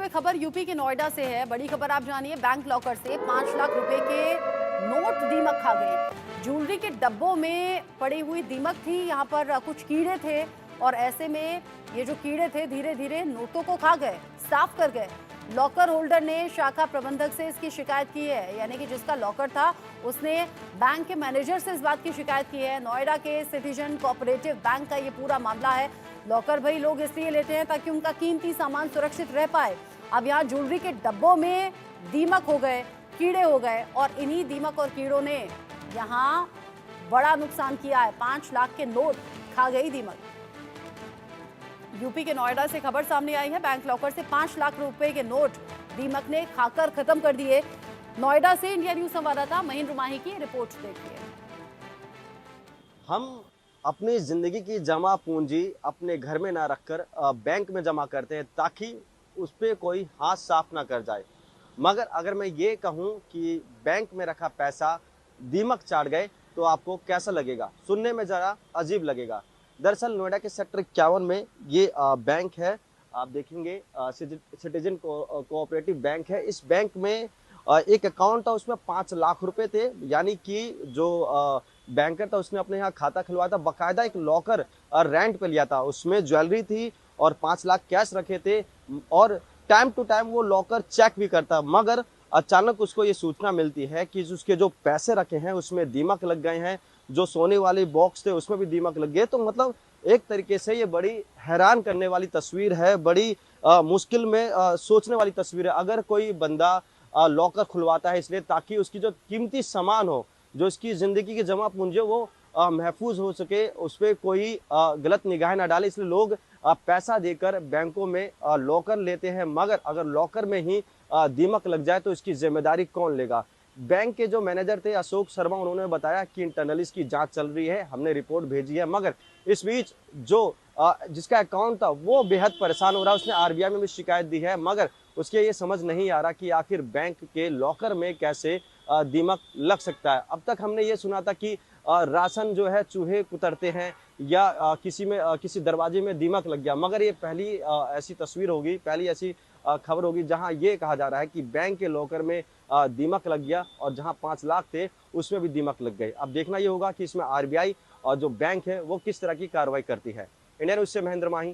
में खबर यूपी के नोएडा से है। बड़ी खबर आप जानिए, बैंक लॉकर से 5 लाख रुपए के नोट दीमक खा गई। ज्वेलरी के डब्बों में पड़ी हुई दीमक थी। यहाँ पर कुछ कीड़े थे और ऐसे में ये जो कीड़े थे धीरे धीरे नोटों को खा गए, साफ कर गए। लॉकर होल्डर ने शाखा प्रबंधक से इसकी शिकायत की है, यानी कि जिसका लॉकर था उसने बैंक के मैनेजर से इस बात की शिकायत की है। नोएडा के सिटीजन कोऑपरेटिव बैंक का ये पूरा मामला है। लॉकर भाई लोग इसलिए लेते हैं ताकि उनका कीमती सामान सुरक्षित रह पाए। अब यहाँ ज्वेलरी के डब्बों में दीमक हो गए, कीड़े हो गए और इन्हीं दीमक और कीड़ों ने यहाँ बड़ा नुकसान किया है। 5 लाख के नोट खा गई दीमक। यूपी के नोएडा से खबर सामने आई है। बैंक लॉकर से 5 लाख रुपए के नोट दीमक ने खाकर खत्म कर दिए। नोएडा से इंडिया न्यूज संवाददाता महेंद्र माही की रिपोर्ट देखिए। हम अपनी जिंदगी की जमा पूंजी अपने घर में ना रखकर बैंक में जमा करते हैं ताकि उस पर कोई हाथ साफ ना कर जाए। मगर अगर मैं ये कहूँ कि बैंक में रखा पैसा दीमक चाट गए तो आपको कैसा लगेगा? सुनने में ज़रा अजीब लगेगा। दरअसल नोएडा के सेक्टर 51 में ये बैंक है। आप देखेंगे सिटीजन कोऑपरेटिव बैंक है। इस बैंक में एक अकाउंट था, उसमें 5 लाख रुपए थे। यानी कि जो बैंकर था उसने अपने यहाँ खाता खुलवाया था, बाकायदा एक लॉकर रेंट पे लिया था। उसमें ज्वेलरी थी और 5 लाख कैश रखे थे और टाइम टू टाइम वो लॉकर चेक भी करता। मगर अचानक उसको ये सूचना मिलती है कि उसके जो पैसे रखे हैं उसमें दीमक लग गए हैं। जो सोने वाले बॉक्स थे उसमें भी दीमक लग गए। तो मतलब एक तरीके से ये बड़ी हैरान करने वाली तस्वीर है, बड़ी मुश्किल में सोचने वाली तस्वीर है। अगर कोई बंदा लॉकर खुलवाता है इसलिए ताकि उसकी जो कीमती सामान हो, जो इसकी ज़िंदगी की जमा पूंजी हो, वो महफूज हो सके, उस पर कोई गलत निगाह ना डाले, इसलिए लोग पैसा देकर बैंकों में लॉकर लेते हैं। मगर अगर लॉकर में ही दीमक लग जाए तो इसकी जिम्मेदारी कौन लेगा? बैंक के जो मैनेजर थे अशोक शर्मा, उन्होंने बताया कि इंटरनली इसकी जांच चल रही है, हमने रिपोर्ट भेजी है। मगर इस बीच जो जिसका अकाउंट था वो बेहद परेशान हो रहा है। उसने आरबीआई में भी शिकायत दी है, मगर उसके ये समझ नहीं आ रहा कि आखिर बैंक के लॉकर में कैसे दीमक लग सकता है। अब तक हमने ये सुना था कि राशन जो है चूहे कुतरते हैं या किसी दरवाजे में दीमक लग गया। मगर ये पहली ऐसी तस्वीर होगी, पहली ऐसी खबर होगी जहां ये कहा जा रहा है कि बैंक के लॉकर में दीमक लग गया और जहां 5 लाख थे उसमें भी दीमक लग गई। अब देखना ये होगा कि इसमें आरबीआई और जो बैंक है वो किस तरह की कार्रवाई करती है। इंडिया न्यूज से महेंद्र माही,